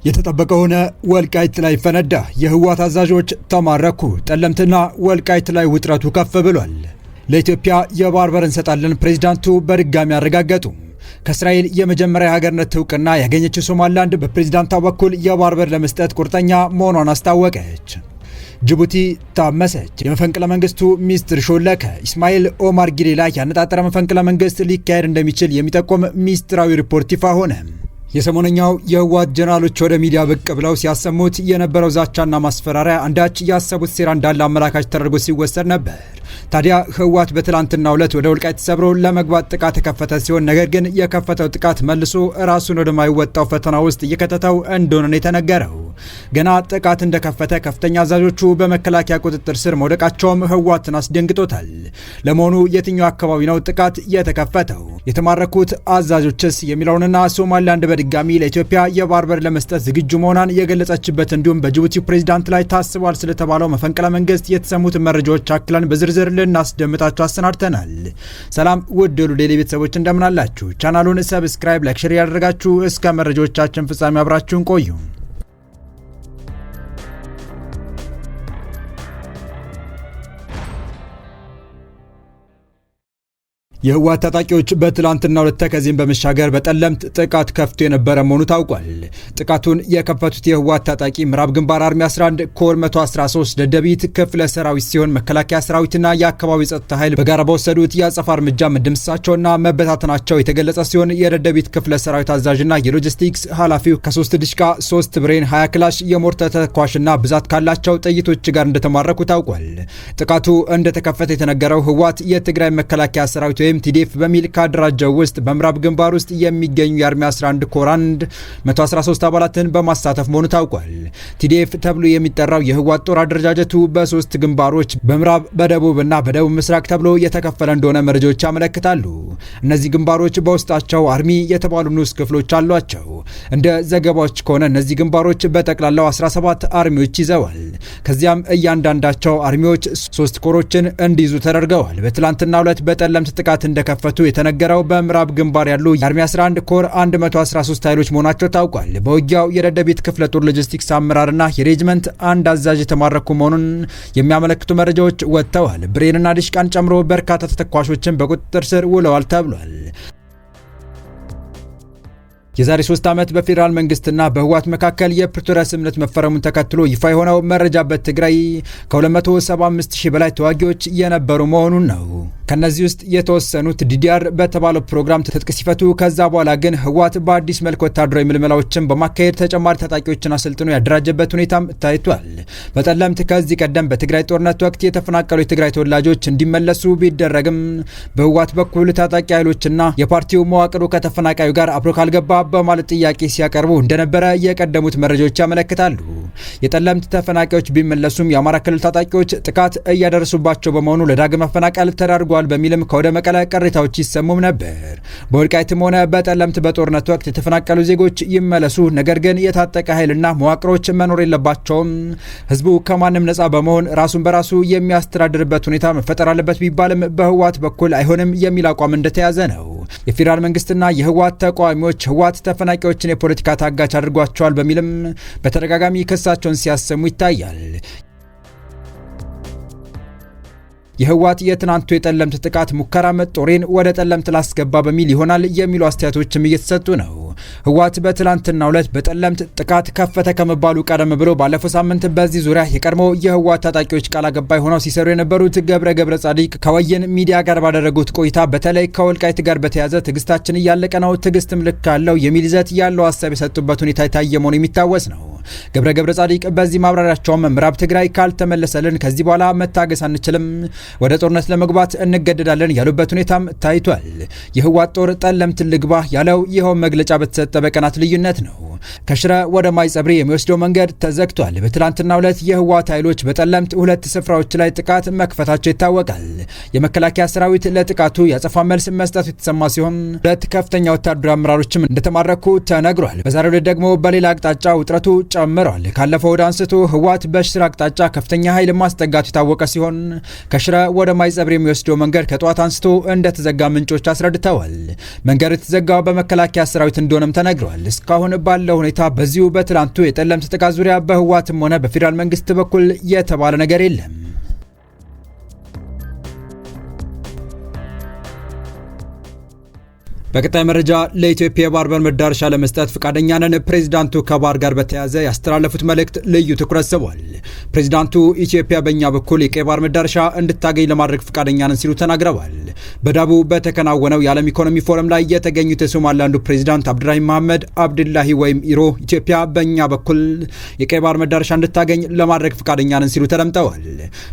የተጠበቀ ሆነ። ወልቃይት ላይ ፈነዳ። የህወሓት አዛዦች ተማረኩ። ጠለምትና ወልቃይት ላይ ውጥረቱ ከፍ ብሏል። ለኢትዮጵያ የባህር በር እንሰጣለን ፕሬዝዳንቱ በድጋሚ አረጋገጡ። ከእስራኤል የመጀመሪያ ሀገርነት እውቅና ያገኘችው ሶማሊላንድ በፕሬዝዳንቷ በኩል የባህር በር ለመስጠት ቁርጠኛ መሆኗን አስታወቀች። ጅቡቲ ታመሰች። የመፈንቅለ መንግስቱ ሚስጥር ሾለከ። ኢስማኤል ኦማር ጊሌ ላይ ያነጣጠረ መፈንቅለ መንግስት ሊካሄድ እንደሚችል የሚጠቁም ሚስጥራዊ ሪፖርት ይፋ ሆነ። የሰሞነኛው የህወሓት ጀነራሎች ወደ ሚዲያ ብቅ ብለው ሲያሰሙት የነበረው ዛቻና ማስፈራሪያ አንዳች ያሰቡት ሴራ እንዳለ አመላካች ተደርጎ ሲወሰድ ነበር። ታዲያ ህወሓት በትላንትናው ዕለት ወደ ወልቃይት ሰብሮ ለመግባት ጥቃት የከፈተ ሲሆን ነገር ግን የከፈተው ጥቃት መልሶ ራሱን ወደማይወጣው ፈተና ውስጥ እየከተተው እንደሆነ ነው የተነገረው። ገና ጥቃት እንደከፈተ ከፍተኛ አዛዦቹ በመከላከያ ቁጥጥር ስር መውደቃቸውም ህወሓትን አስደንግጦታል። ለመሆኑ የትኛው አካባቢ ነው ጥቃት የተከፈተው? የተማረኩት አዛዦችስ? የሚለውንና ሶማሊላንድ በድጋሚ ለኢትዮጵያ የባህር በር ለመስጠት ዝግጁ መሆኗን የገለጸችበት እንዲሁም በጅቡቲ ፕሬዝዳንት ላይ ታስቧል ስለተባለው መፈንቅለ መንግስት የተሰሙት መረጃዎች አክለን በዝርዝር ልናስደምጣችሁ አሰናድተናል። ሰላም ውድ ሉሌ ቤተሰቦች እንደምናላችሁ፣ ቻናሉን ሰብስክራይብ፣ ላይክ፣ ሼር ያደረጋችሁ እስከ መረጃዎቻችን ፍጻሜ አብራችሁን ቆዩ። የህወሓት ታጣቂዎች በትላንትናው ዕለት ተከዜን በመሻገር በጠለምት ጥቃት ከፍቶ የነበረ መሆኑ ታውቋል። ጥቃቱን የከፈቱት የህወሓት ታጣቂ ምዕራብ ግንባር አርሚ 11 ኮር 113 ደደቢት ክፍለ ሰራዊት ሲሆን መከላከያ ሰራዊትና የአካባቢው ጸጥታ ኃይል በጋራ በወሰዱት የአጸፋ እርምጃ መደምሰሳቸውና መበታተናቸው የተገለጸ ሲሆን የደደቢት ክፍለ ሰራዊት አዛዥና የሎጂስቲክስ ኃላፊው ከ3 ዲሽቃ 3 ብሬን 20 ክላሽ የሞርተር ተተኳሽና ብዛት ካላቸው ጥይቶች ጋር እንደተማረኩ ታውቋል። ጥቃቱ እንደተከፈተ የተነገረው ህወሓት የትግራይ መከላከያ ሰራዊት ቲዲኤፍ በሚል ካደራጀው ውስጥ በምዕራብ ግንባር ውስጥ የሚገኙ የአርሚ 11 ኮር 113 አባላትን በማሳተፍ መሆኑ ታውቋል። ቲዲኤፍ ተብሎ የሚጠራው የህወሓት ጦር አደረጃጀቱ በ3 ግንባሮች በምዕራብ በደቡብና በደቡብ ምስራቅ ተብሎ የተከፈለ እንደሆነ መረጃዎች ያመለክታሉ። እነዚህ ግንባሮች በውስጣቸው አርሚ የተባሉ ንዑስ ክፍሎች አሏቸው። እንደ ዘገባዎች ከሆነ እነዚህ ግንባሮች በጠቅላላው 17 አርሚዎች ይዘዋል። ከዚያም እያንዳንዳቸው አርሚዎች 3 ኮሮችን እንዲይዙ ተደርገዋል። በትላንትናው ዕለት በጠለምት ጥቃት እንደከፈቱ የተነገረው በምዕራብ ግንባር ያሉ የአርሚ 11 ኮር 113 ኃይሎች መሆናቸው ታውቋል። በውጊያው የደደቢት ክፍለ ጦር ሎጂስቲክስ አመራርና የሬጅመንት አንድ አዛዥ የተማረኩ መሆኑን የሚያመለክቱ መረጃዎች ወጥተዋል። ብሬንና ዲሽቃን ጨምሮ በርካታ ተተኳሾችን በቁጥጥር ስር ውለዋል ተብሏል። የዛሬ 3 ዓመት በፌዴራል መንግስትና በህወሓት መካከል የፕሪቶሪያ ስምምነት መፈረሙን ተከትሎ ይፋ የሆነው መረጃ በትግራይ ከ275,000 በላይ ተዋጊዎች የነበሩ መሆኑን ነው። ከነዚህ ውስጥ የተወሰኑት ዲዲአር በተባለው ፕሮግራም ትጥቅ ሲፈቱ ከዛ በኋላ ግን ህወሓት በአዲስ መልክ ወታደራዊ ምልመላዎችን በማካሄድ ተጨማሪ ታጣቂዎችን አሰልጥኖ ያደራጀበት ሁኔታም ታይቷል። በጠለምት ከዚህ ቀደም በትግራይ ጦርነት ወቅት የተፈናቀሉ የትግራይ ተወላጆች እንዲመለሱ ቢደረግም በህወሓት በኩል ታጣቂ ኃይሎችና የፓርቲው መዋቅሩ ከተፈናቃዩ ጋር አብሮ ካልገባ በማለት ጥያቄ ሲያቀርቡ እንደነበረ የቀደሙት መረጃዎች ያመለክታሉ። የጠለምት ተፈናቃዮች ቢመለሱም የአማራ ክልል ታጣቂዎች ጥቃት እያደረሱባቸው በመሆኑ ለዳግም መፈናቀል ተዳርጓል በሚልም ከወደ መቀለ ቅሬታዎች ይሰሙም ነበር። በወልቃይትም ሆነ በጠለምት በጦርነት ወቅት የተፈናቀሉ ዜጎች ይመለሱ፣ ነገር ግን የታጠቀ ኃይልና መዋቅሮች መኖር የለባቸውም፣ ህዝቡ ከማንም ነፃ በመሆን ራሱን በራሱ የሚያስተዳድርበት ሁኔታ መፈጠር አለበት ቢባልም በህወሓት በኩል አይሆንም የሚል አቋም እንደተያዘ ነው። የፌዴራል መንግስትና የህወሓት ተቃዋሚዎች ህወሓት ተፈናቃዮችን የፖለቲካ ታጋች አድርጓቸዋል በሚልም በተደጋጋሚ ክሳቸውን ሲያሰሙ ይታያል። የህወሓት የትናንቱ የጠለምት ጥቃት ሙከራ ጦሬን ወደ ጠለምት ላስገባ በሚል ይሆናል የሚሉ አስተያየቶችም እየተሰጡ ነው። ህወሓት በትላንትናው ዕለት በጠለምት ጥቃት ከፈተ ከመባሉ ቀደም ብሎ ባለፈው ሳምንት በዚህ ዙሪያ የቀድሞ የህወሓት ታጣቂዎች ቃል አቀባይ ሆነው ሲሰሩ የነበሩት ገብረ ጻዲቅ ከወይን ሚዲያ ጋር ባደረጉት ቆይታ በተለይ ከወልቃይት ጋር በተያያዘ ትዕግስታችን እያለቀ ነው፣ ትዕግስትም ልክ አለው የሚል ይዘት ያለው ሀሳብ የሰጡበት ሁኔታ የታየ መሆኑ የሚታወስ ነው። ገብረ ጻዲቅ በዚህ ማብራሪያቸውም ምዕራብ ትግራይ ካልተመለሰልን ከዚህ በኋላ መታገስ አንችልም፣ ወደ ጦርነት ለመግባት እንገደዳለን ያሉበት ሁኔታም ታይቷል። የህወሓት ጦር ጠለምት ልግባ ያለው ይኸው መግለጫ በተሰጠ በቀናት ልዩነት ነው። ከሽረ ወደ ማይጸብሪ የሚወስደው መንገድ ተዘግቷል። በትላንትናው ዕለት የህወሓት ኃይሎች በጠለምት 2 ስፍራዎች ላይ ጥቃት መክፈታቸው ይታወቃል። የመከላከያ ሰራዊት ለጥቃቱ ያጸፋ መልስ መስጠቱ የተሰማ ሲሆን 2 ከፍተኛ ወታደራዊ አመራሮችም እንደተማረኩ ተነግሯል። በዛሬው ዕለት ደግሞ በሌላ አቅጣጫ ውጥረቱ ጨምሯል። ካለፈው ወደ አንስቶ ህወሓት በሽረ አቅጣጫ ከፍተኛ ኃይል ማስጠጋቱ የታወቀ ሲሆን ከሽረ ወደ ማይጸብሪ የሚወስደው መንገድ ከጠዋት አንስቶ እንደተዘጋ ምንጮች አስረድተዋል። መንገድ የተዘጋው በመከላከያ ሰራዊት እንደሆነም ተነግሯል። እስካሁን ባለው ሁኔታ በዚሁ በትላንቱ የጠለምት ጥቃት ዙሪያ በህወሓትም ሆነ በፌዴራል መንግስት በኩል የተባለ ነገር የለም። በቀጣይ መረጃ ለኢትዮጵያ የባህር በር መዳረሻ ለመስጠት ፈቃደኛ ነን ፕሬዝዳንቱ ከባህር ጋር በተያያዘ ያስተላለፉት መልእክት ልዩ ትኩረት ስቧል። ፕሬዝዳንቱ ኢትዮጵያ በእኛ በኩል የቀይ ባህር መዳረሻ እንድታገኝ ለማድረግ ፈቃደኛ ነን ሲሉ ተናግረዋል። በዳቡ በተከናወነው የዓለም ኢኮኖሚ ፎረም ላይ የተገኙት የሶማሊላንዱ ፕሬዝዳንት አብዱራሂም መሐመድ አብድላሂ ወይም ኢሮ ኢትዮጵያ በእኛ በኩል የቀይ ባህር መዳረሻ እንድታገኝ ለማድረግ ፈቃደኛ ነን ሲሉ ተደምጠዋል።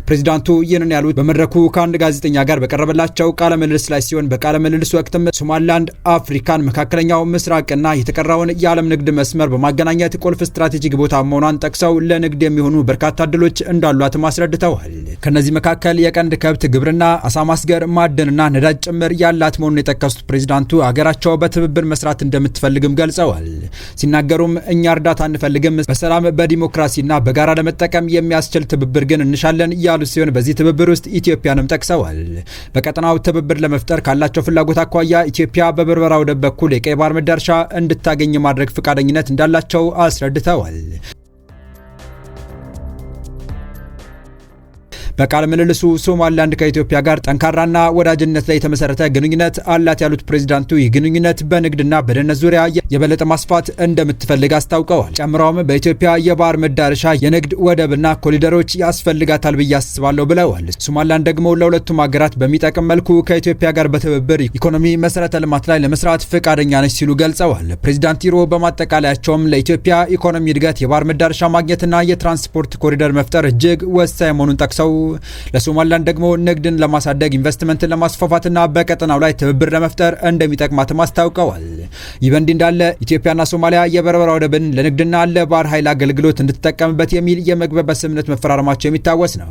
ፕሬዝዳንቱ ይህንን ያሉት በመድረኩ ከአንድ ጋዜጠኛ ጋር በቀረበላቸው ቃለ ምልልስ ላይ ሲሆን በቃለ ምልልሱ ወቅትም ሶማሊላንድ አፍሪካን መካከለኛው ምስራቅና የተቀረውን የዓለም ንግድ መስመር በማገናኘት ቁልፍ ስትራቴጂክ ቦታ መሆኗን ጠቅሰው ለንግድ የሚሆኑ በርካታ እድሎች እንዳሏትም አስረድተዋል። ከነዚህ መካከል የቀንድ ከብት ግብርና፣ አሳ ማስገር፣ ማዕድንና ነዳጅ ጭምር ያላት መሆኑን የጠቀሱት ፕሬዝዳንቱ አገራቸው በትብብር መስራት እንደምትፈልግም ገልጸዋል። ሲናገሩም እኛ እርዳታ አንፈልግም፣ በሰላም በዲሞክራሲና በጋራ ለመጠቀም የሚያስችል ትብብር ግን እንሻለን ያሉ ሲሆን በዚህ ትብብር ውስጥ ኢትዮጵያንም ጠቅሰዋል። በቀጠናው ትብብር ለመፍጠር ካላቸው ፍላጎት አኳያ ኢትዮጵያ በበርበራ ወደብ በኩል የቀይ ባህር መዳረሻ እንድታገኝ ማድረግ ፈቃደኝነት እንዳላቸው አስረድተዋል። በቃለ ምልልሱ ሶማሊላንድ ከኢትዮጵያ ጋር ጠንካራና ወዳጅነት ላይ የተመሰረተ ግንኙነት አላት ያሉት ፕሬዝዳንቱ ይህ ግንኙነት በንግድና በደህንነት ዙሪያ የበለጠ ማስፋት እንደምትፈልግ አስታውቀዋል። ጨምረውም በኢትዮጵያ የባህር መዳረሻ የንግድ ወደብና ኮሪደሮች ያስፈልጋታል ብዬ አስባለሁ ብለዋል። ሶማሊላንድ ደግሞ ለሁለቱም ሀገራት በሚጠቅም መልኩ ከኢትዮጵያ ጋር በትብብር ኢኮኖሚ መሰረተ ልማት ላይ ለመስራት ፈቃደኛ ነች ሲሉ ገልጸዋል። ፕሬዝዳንት ኢሮ በማጠቃለያቸውም ለኢትዮጵያ ኢኮኖሚ እድገት የባህር መዳረሻ ማግኘትና የትራንስፖርት ኮሪደር መፍጠር እጅግ ወሳኝ መሆኑን ጠቅሰው ለሶማሊላንድ ደግሞ ንግድን ለማሳደግ ኢንቨስትመንትን ለማስፋፋትና በቀጠናው ላይ ትብብር ለመፍጠር እንደሚጠቅማትም አስታውቀዋል። ይህ በእንዲህ እንዳለ ኢትዮጵያና ሶማሊያ የበርበራ ወደብን ለንግድና ለባህር ኃይል አገልግሎት እንድትጠቀምበት የሚል የመግባቢያ ስምምነት መፈራረማቸው የሚታወስ ነው።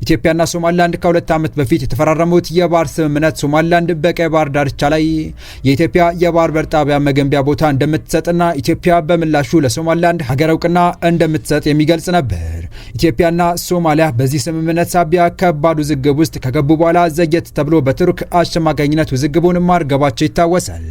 ኢትዮጵያና ሶማሊላንድ ከ2 ዓመት በፊት የተፈራረሙት የባህር ስምምነት ሶማሊላንድ በቀይ ባህር ዳርቻ ላይ የኢትዮጵያ የባህር በር ጣቢያ መገንቢያ ቦታ እንደምትሰጥና ኢትዮጵያ በምላሹ ለሶማሊላንድ ሀገር እውቅና እንደምትሰጥ የሚገልጽ ነበር። ኢትዮጵያና ሶማሊያ በዚህ ስምምነት ሳቢያ ከባድ ውዝግብ ውስጥ ከገቡ በኋላ ዘግየት ተብሎ በቱርክ አሸማጋኝነት ውዝግቡን ማርገባቸው ይታወሳል።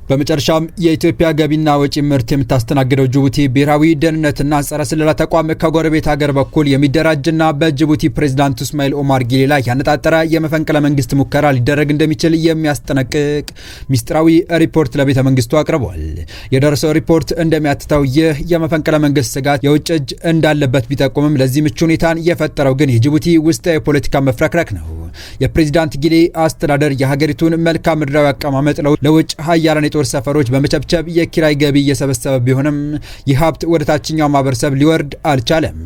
በመጨረሻም የኢትዮጵያ ገቢና ወጪ ምርት የምታስተናግደው ጅቡቲ ብሔራዊ ደህንነትና ጸረ ስለላ ተቋም ከጎረቤት ሀገር በኩል የሚደራጅና በጅቡቲ ፕሬዝዳንት እስማኤል ኦማር ጊሌ ላይ ያነጣጠረ የመፈንቅለ መንግስት ሙከራ ሊደረግ እንደሚችል የሚያስጠነቅቅ ሚስጥራዊ ሪፖርት ለቤተ መንግስቱ አቅርቧል። የደረሰው ሪፖርት እንደሚያትተው ይህ የመፈንቅለ መንግስት ስጋት የውጭ እጅ እንዳለበት ቢጠቁምም ለዚህ ምቹ ሁኔታን የፈጠረው ግን የጅቡቲ ውስጥ የፖለቲካ መፍረክረክ ነው። የፕሬዝዳንት ጊሌ አስተዳደር የሀገሪቱን መልክዓ ምድራዊ አቀማመጥ ለውጭ ሀያላን የጦር ሰፈሮች በመቸብቸብ የኪራይ ገቢ እየሰበሰበ ቢሆንም ይህ ሀብት ወደ ታችኛው ማህበረሰብ ሊወርድ አልቻለም።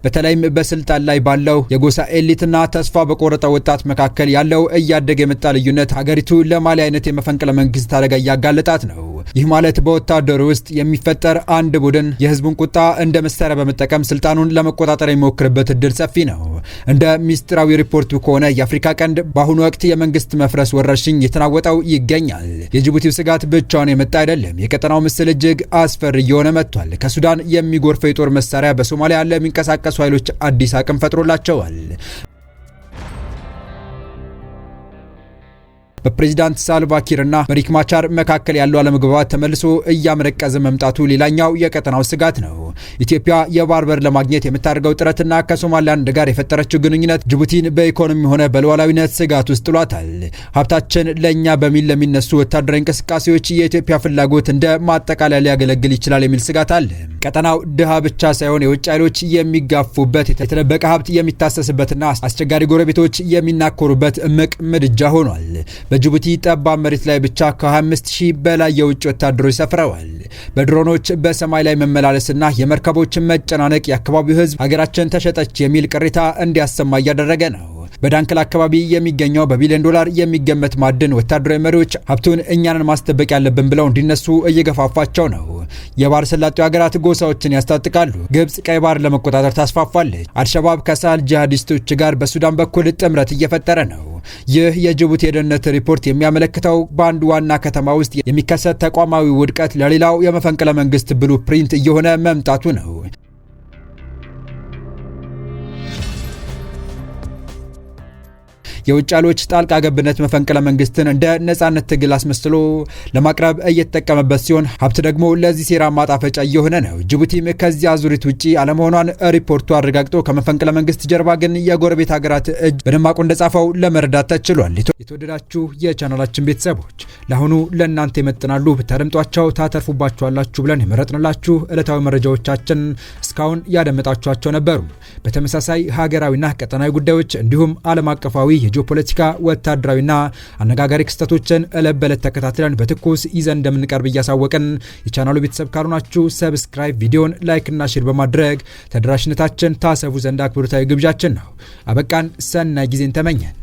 በተለይም በስልጣን ላይ ባለው የጎሳ ኤሊትና ተስፋ በቆረጠ ወጣት መካከል ያለው እያደገ የመጣ ልዩነት ሀገሪቱ ለማሊ አይነት የመፈንቅለ መንግስት አደጋ እያጋለጣት ነው። ይህ ማለት በወታደሩ ውስጥ የሚፈጠር አንድ ቡድን የህዝቡን ቁጣ እንደ መሳሪያ በመጠቀም ስልጣኑን ለመቆጣጠር የሚሞክርበት እድል ሰፊ ነው። እንደ ሚስጥራዊ ሪፖርቱ ከሆነ የአፍሪካ ቀንድ በአሁኑ ወቅት የመንግስት መፍረስ ወረርሽኝ የተናወጠው ይገኛል። የጅቡቲው ስጋት ብቻውን የመጣ አይደለም። የቀጠናው ምስል እጅግ አስፈሪ እየሆነ መጥቷል። ከሱዳን የሚጎርፈው የጦር መሳሪያ በሶማሊያ ለሚንቀሳቀሱ ኃይሎች አዲስ አቅም ፈጥሮላቸዋል። በፕሬዝዳንት ሳልቫኪርና በሪክ ማቻር መካከል ያለው አለመግባባት ተመልሶ እያመረቀዘ መምጣቱ ሌላኛው የቀጠናው ስጋት ነው። ኢትዮጵያ የባህር በር ለማግኘት የምታደርገው ጥረትና ከሶማሊላንድ ጋር የፈጠረችው ግንኙነት ጅቡቲን በኢኮኖሚ ሆነ በሉዓላዊነት ስጋት ውስጥ ጥሏታል። ሀብታችን ለእኛ በሚል ለሚነሱ ወታደራዊ እንቅስቃሴዎች የኢትዮጵያ ፍላጎት እንደ ማጠቃለያ ሊያገለግል ይችላል የሚል ስጋት አለ። ቀጠናው ድሃ ብቻ ሳይሆን የውጭ ኃይሎች የሚጋፉበት፣ የተደበቀ ሀብት የሚታሰስበትና አስቸጋሪ ጎረቤቶች የሚናኮሩበት እምቅ ምድጃ ሆኗል። በጅቡቲ ጠባብ መሬት ላይ ብቻ ከ25,000 በላይ የውጭ ወታደሮች ሰፍረዋል። በድሮኖች በሰማይ ላይ መመላለስና የመርከቦች መጨናነቅ የአካባቢው ሕዝብ ሀገራችን ተሸጠች የሚል ቅሬታ እንዲያሰማ እያደረገ ነው። በዳንክል አካባቢ የሚገኘው በቢሊዮን ዶላር የሚገመት ማዕድን ወታደራዊ መሪዎች ሀብቱን እኛንን ማስጠበቅ ያለብን ብለው እንዲነሱ እየገፋፋቸው ነው። የባህረ ሰላጤው ሀገራት ጎሳዎችን ያስታጥቃሉ። ግብጽ ቀይ ባህር ለመቆጣጠር ታስፋፋለች። አልሸባብ ከሳህል ጂሃዲስቶች ጋር በሱዳን በኩል ጥምረት እየፈጠረ ነው። ይህ የጅቡቲ የደህንነት ሪፖርት የሚያመለክተው በአንድ ዋና ከተማ ውስጥ የሚከሰት ተቋማዊ ውድቀት ለሌላው የመፈንቅለ መንግስት ብሉ ፕሪንት እየሆነ መምጣቱ ነው። የውጭ ኃይሎች ጣልቃ ገብነት መፈንቅለ መንግስትን እንደ ነጻነት ትግል አስመስሎ ለማቅረብ እየተጠቀመበት ሲሆን ሀብት ደግሞ ለዚህ ሴራ ማጣፈጫ እየሆነ ነው። ጅቡቲም ከዚህ አዙሪት ውጪ አለመሆኗን ሪፖርቱ አረጋግጦ ከመፈንቅለ መንግስት ጀርባ ግን የጎረቤት ሀገራት እጅ በደማቁ እንደጻፈው ለመረዳት ተችሏል። የተወደዳችሁ የቻናላችን ቤተሰቦች ለአሁኑ ለእናንተ ይመጥናሉ ብታደምጧቸው ታተርፉባችኋላችሁ ብለን የመረጥንላችሁ ዕለታዊ መረጃዎቻችን እስካሁን ያደመጣችኋቸው ነበሩ። በተመሳሳይ ሀገራዊና ቀጠናዊ ጉዳዮች እንዲሁም ዓለም አቀፋዊ የጂኦፖለቲካ ወታደራዊና አነጋጋሪ ክስተቶችን ዕለት በዕለት ተከታትለን በትኩስ ይዘን እንደምንቀርብ እያሳወቅን የቻናሉ ቤተሰብ ካልሆናችሁ ሰብስክራይብ፣ ቪዲዮን ላይክ እና ሼር በማድረግ ተደራሽነታችን ታሰፉ ዘንድ አክብሮታዊ ግብዣችን ነው። አበቃን። ሰናይ ጊዜን ተመኘን።